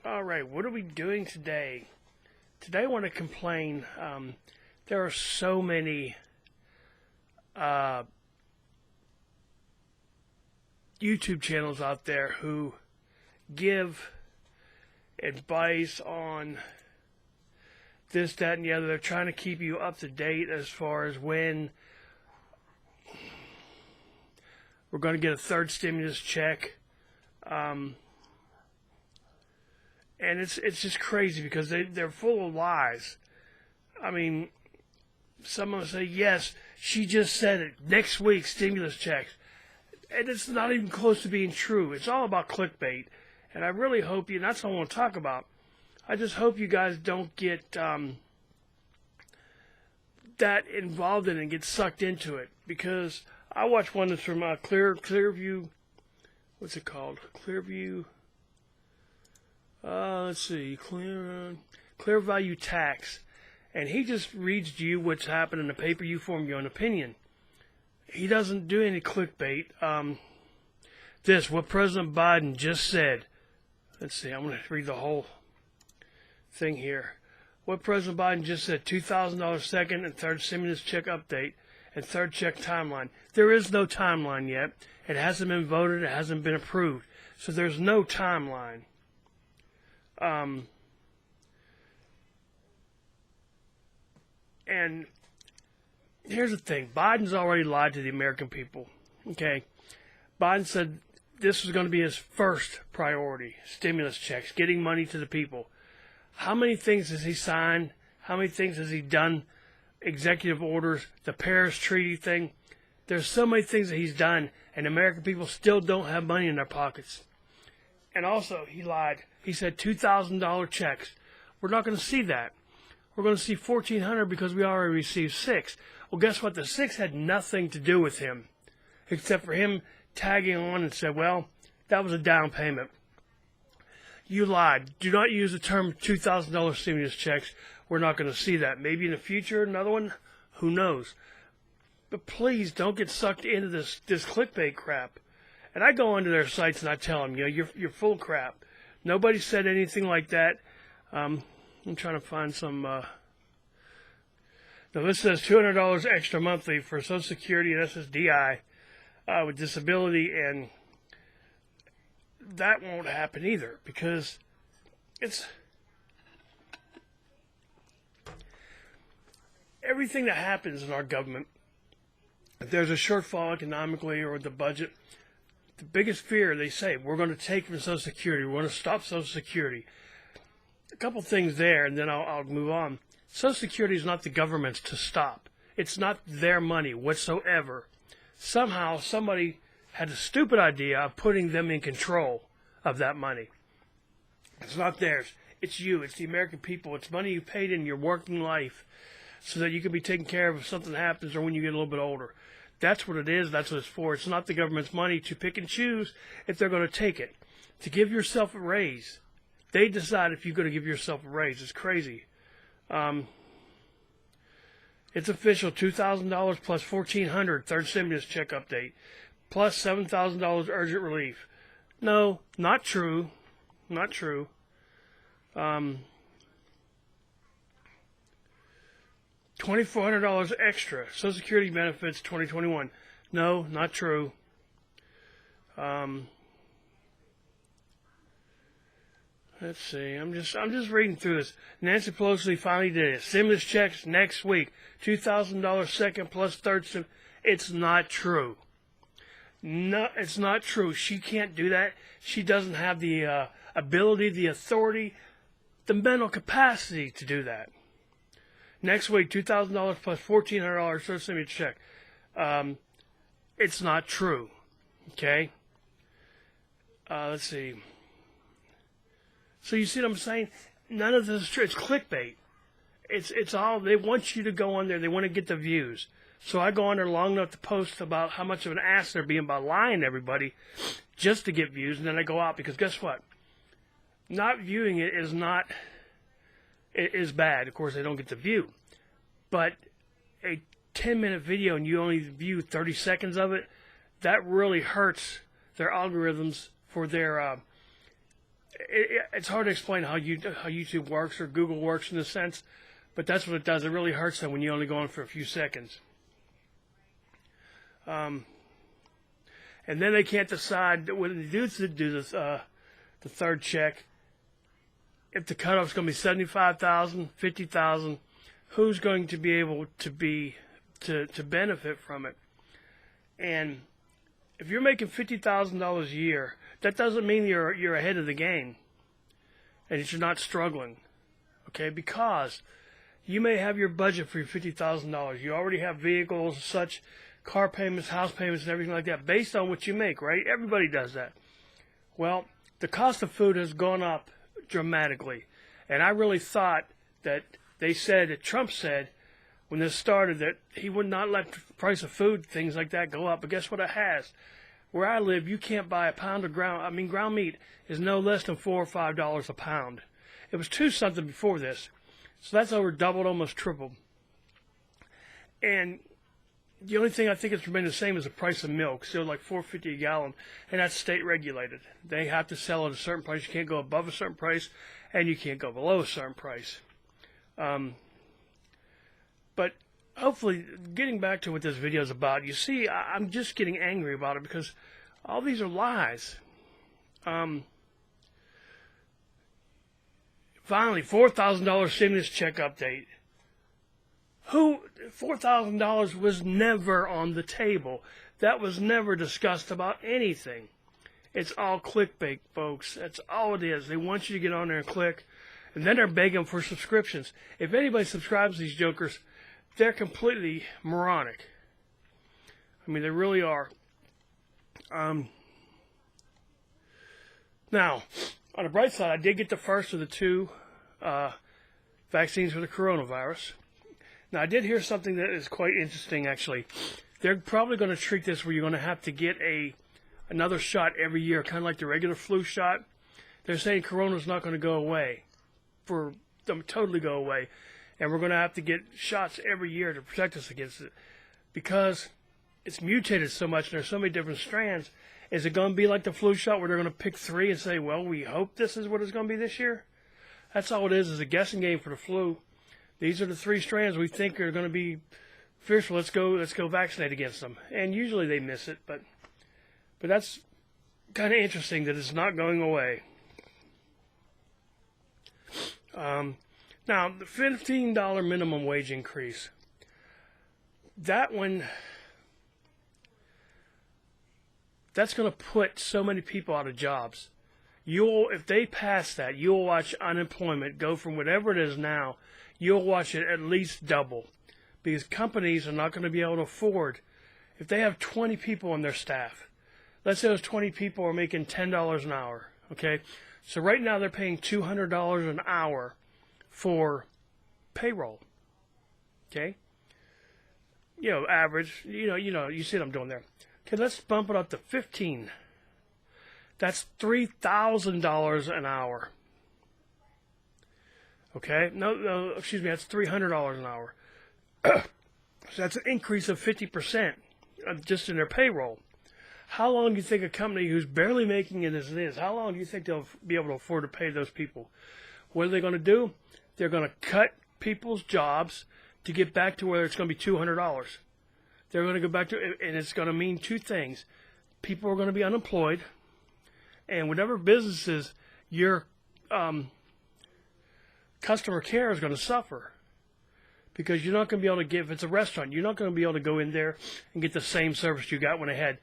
Alright, what are we doing today? Today I want to complain. There are so many YouTube channels out there who give advice on this, that, and the other. They're trying to keep you up to date as far as when we're going to get a third stimulus check. And it's just crazy because they're full of lies. I mean, someone will say, yes, she just said it, next week, stimulus checks. And it's not even close to being true. It's all about clickbait. And I really hope you, and that's what I want to talk about. I just hope you guys don't get that involved in it and get sucked into it. Because I watched one that's from Clearview, what's it called? Clearview. Let's see, Clear Value Tax, and he just reads to you what's happened in the paper. You form your own opinion. He doesn't do any clickbait. What President Biden just said. Let's see, I'm going to read the whole thing here. What President Biden just said: $2,000 second and third stimulus check update and third check timeline. There is no timeline yet. It hasn't been voted. It hasn't been approved. So there's no timeline. And here's the thing. Biden's already lied to the American people. Okay. Biden said this was going to be his first priority, stimulus checks, getting money to the people. How many things has he signed? How many things has he done? Executive orders, the Paris Treaty thing. There's so many things that he's done, and American people still don't have money in their pockets. And also, he lied. He said $2,000 checks. We're not going to see that. We're going to see $1,400 because we already received $6,000. Well, guess what? The $6,000 had nothing to do with him, except for him tagging on and said, well, that was a down payment. You lied. Do not use the term $2,000 stimulus checks. We're not going to see that. Maybe in the future, another one. Who knows? But please don't get sucked into this clickbait crap. And I go onto their sites and I tell them, you're full of crap. Nobody said anything like that. I'm trying to find some. Now this says $200 extra monthly for Social Security and SSDI with disability, and that won't happen either because it's everything that happens in our government. If there's a shortfall economically or with the budget, the biggest fear, they say, we're going to take from Social Security. We're going to stop Social Security. A couple things there, and then I'll move on. Social Security is not the government's to stop. It's not their money whatsoever. Somehow, somebody had a stupid idea of putting them in control of that money. It's not theirs. It's you. It's the American people. It's money you paid in your working life so that you can be taken care of if something happens or when you get a little bit older. That's what it is. That's what it's for. It's not the government's money to pick and choose if they're going to take it. To give yourself a raise. They decide if you're going to give yourself a raise. It's crazy. It's official. $2,000 plus $1,400 third stimulus check update. Plus $7,000 urgent relief. No, not true. Not true. $2,400 extra. Social Security benefits 2021. No, not true. Let's see. I'm just reading through this. Nancy Pelosi finally did it. Stimulus checks next week. $2,000 second plus third. It's not true. No, it's not true. She can't do that. She doesn't have the ability, the authority, the mental capacity to do that. Next week, $2,000 plus $1,400 third stimulus check. It's not true. Okay? Let's see. So you see what I'm saying? None of this is true. It's clickbait. It's all, they want you to go on there. They want to get the views. So I go on there long enough to post about how much of an ass they're being by lying to everybody just to get views, and then I go out because guess what? Not viewing it is bad. Of course, they don't get the view. But a 10-minute video and you only view 30 seconds of it, that really hurts their algorithms for their it's hard to explain how YouTube works or Google works in a sense, but that's what it does. It really hurts them when you only go on for a few seconds. And then they can't decide when they do this, the third check, if the cutoff is going to be 75,000, 50,000, who's going to be able to benefit from it? And if you're making $50,000 a year, that doesn't mean you're ahead of the game and that you're not struggling, okay? Because you may have your budget for your $50,000. You already have vehicles and such, car payments, house payments, and everything like that based on what you make, right? Everybody does that. Well, the cost of food has gone up dramatically. And I really thought that Trump said when this started that he would not let the price of food, things like that, go up. But guess what it has? Where I live, you can't buy a pound of ground meat is no less than $4 or $5 a pound. It was $2 something before this. So that's over doubled, almost tripled. And the only thing I think it's remained the same is the price of milk, still like $4.50 a gallon, and that's state regulated. They have to sell at a certain price. You can't go above a certain price, and you can't go below a certain price. But hopefully, getting back to what this video is about, you see, I'm just getting angry about it because all these are lies. Finally, $4,000 stimulus check update. $4,000 was never on the table. That was never discussed about anything. It's all clickbait, folks. That's all it is. They want you to get on there and click, and then they're begging for subscriptions. If anybody subscribes to these jokers, they're completely moronic. I mean, they really are. Now, on the bright side, I did get the first of the two vaccines for the coronavirus. Now, I did hear something that is quite interesting, actually. They're probably going to treat this where you're going to have to get another shot every year, kind of like the regular flu shot. They're saying corona's not going to go away, for them totally go away. And we're going to have to get shots every year to protect us against it. Because it's mutated so much and there's so many different strands. Is it going to be like the flu shot where they're going to pick 3 and say, well, we hope this is what it's going to be this year? That's all it is a guessing game for the flu. These are the 3 strands we think are going to be fearful. Let's go vaccinate against them. And usually they miss it, but that's kind of interesting that it's not going away. Now, the $15 minimum wage increase. That one, that's going to put so many people out of jobs. If they pass that, you'll watch unemployment go from whatever it is now. You'll watch it at least double because companies are not going to be able to afford. If they have 20 people on their staff, let's say those 20 people are making $10 an hour, okay? So right now they're paying $200 an hour for payroll, okay? Average, you see what I'm doing there. Okay, let's bump it up to 15. That's $3,000 an hour. Okay, no, excuse me, that's $300 an hour. So that's an increase of 50% just in their payroll. How long do you think a company who's barely making it as it is, how long do you think they'll be able to afford to pay those people? What are they going to do? They're going to cut people's jobs to get back to where it's going to be $200. They're going to go back to, and it's going to mean 2 things. People are going to be unemployed, and whatever businesses your customer care is going to suffer. Because you're not going to be able to get, if it's a restaurant, you're not going to be able to go in there and get the same service you got when they had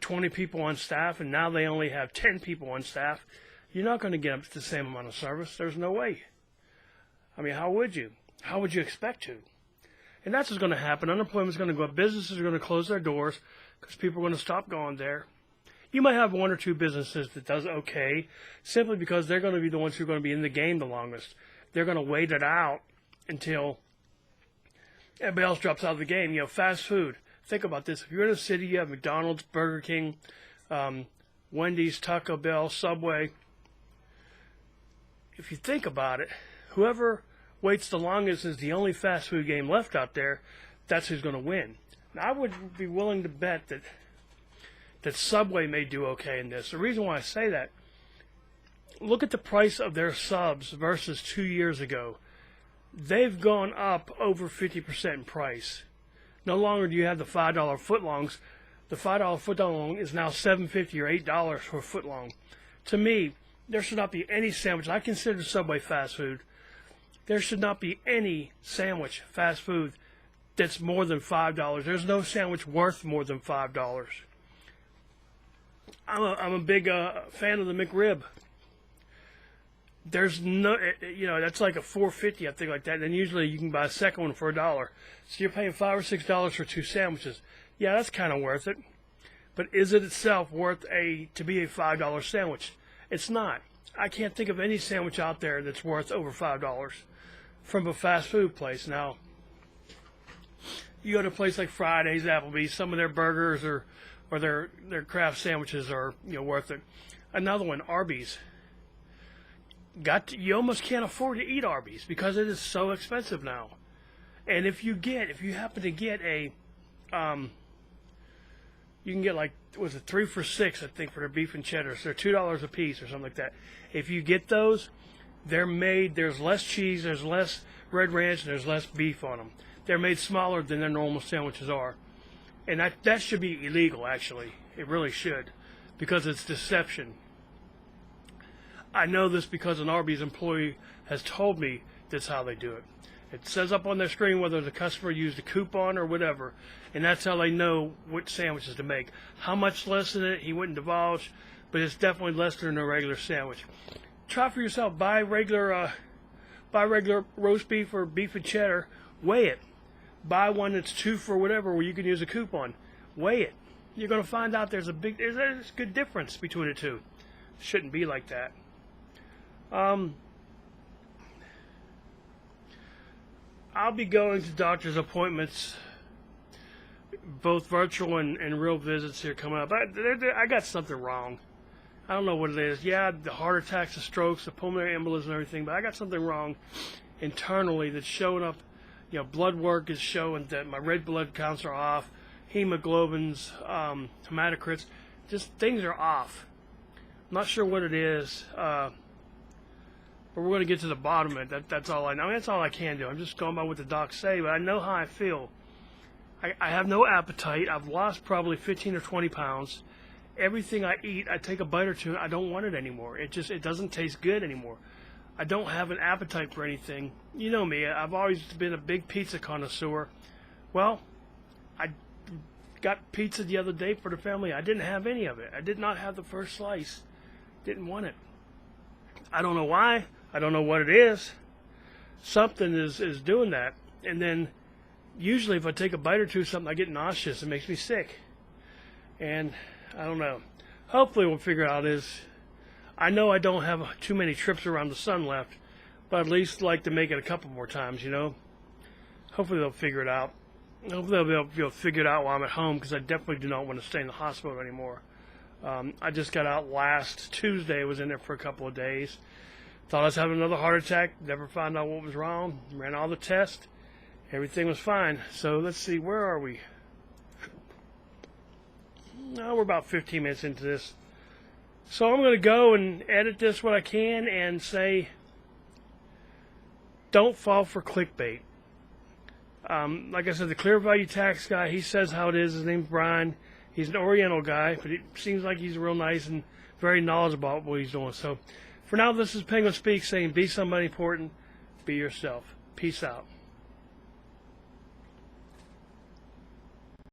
20 people on staff, and now they only have 10 people on staff. You're not going to get the same amount of service. There's no way. I mean, how would you? How would you expect to? And that's what's going to happen. Unemployment is going to go up. Businesses are going to close their doors because people are going to stop going there. You might have 1 or 2 businesses that does okay, simply because they're going to be the ones who are going to be in the game the longest. They're going to wait it out until everybody else drops out of the game. Fast food. Think about this. If you're in a city, you have McDonald's, Burger King, Wendy's, Taco Bell, Subway. If you think about it, whoever waits the longest is the only fast food game left out there. That's who's going to win. Now, I would be willing to bet that Subway may do okay in this. The reason why I say that look at the price of their subs versus 2 years ago. They've gone up over 50% in price. No longer do you have the $5 footlongs. The $5 footlong is now $7.50 or $8 for a footlong. To me, there should not be any sandwich. I consider Subway fast food. There should not be any sandwich, fast food, that's more than $5. There's no sandwich worth more than $5. I'm a big fan of the McRib. There's no, that's like a $4.50, I think, like that. And then usually you can buy a second one for $1. So you're paying $5 or $6 for 2 sandwiches. Yeah, that's kind of worth it. But is it itself worth to be a $5 sandwich? It's not. I can't think of any sandwich out there that's worth over $5 from a fast food place. Now, you go to a place like Friday's, Applebee's, some of their burgers or their craft sandwiches are worth it. Another one, Arby's. You almost can't afford to eat Arby's because it is so expensive now. And if you happen to get a, you can get like, was it 3 for $6, I think, for their beef and cheddar. So they're $2 a piece or something like that. If you get those, there's less cheese, there's less red ranch, and there's less beef on them. They're made smaller than their normal sandwiches are. And that should be illegal, actually. It really should, because it's deception. I know this because an Arby's employee has told me that's how they do it. It says up on their screen whether the customer used a coupon or whatever, and that's how they know which sandwiches to make. How much less than it, he wouldn't divulge, but it's definitely less than a regular sandwich. Try for yourself. Buy regular roast beef or beef and cheddar. Weigh it. Buy one that's 2 for whatever, where you can use a coupon. Weigh it. You're going to find out there's a good difference between the two. Shouldn't be like that. I'll be going to doctor's appointments, both virtual and real visits here coming up. I got something wrong. I don't know what it is. Yeah, the heart attacks, the strokes, the pulmonary embolism and everything, but I got something wrong internally that's showing up. Blood work is showing that my red blood counts are off, hemoglobins, hematocrits, just things are off. I'm not sure what it is, but we're going to get to the bottom of it. That's all I know. I mean, that's all I can do. I'm just going by what the docs say, but I know how I feel. I have no appetite. I've lost probably 15 or 20 pounds. Everything I eat, I take a bite or two, I don't want it anymore. It doesn't taste good anymore. I don't have an appetite for anything. You know me, I've always been a big pizza connoisseur. Well, I got pizza the other day for the family. I didn't have any of it. I did not have the first slice. Didn't want it. I don't know why. I don't know what it is. Something is doing that. And then usually if I take a bite or two of something, I get nauseous. It makes me sick. And I don't know. Hopefully we'll figure out I know I don't have too many trips around the sun left, but I'd at least like to make it a couple more times, Hopefully they'll figure it out. Hopefully they'll be able to figure it out while I'm at home, because I definitely do not want to stay in the hospital anymore. I just got out last Tuesday. I was in there for a couple of days. Thought I was having another heart attack. Never found out what was wrong. Ran all the tests. Everything was fine. So let's see, where are we? No, we're about 15 minutes into this. So I'm going to go and edit this what I can and say, don't fall for clickbait. Like I said, the clear value tax guy, he says how it is. His name's Brian. He's an Oriental guy, but it seems like he's real nice and very knowledgeable about what he's doing. So for now, this is Penguin Speak saying, be somebody important, be yourself. Peace out.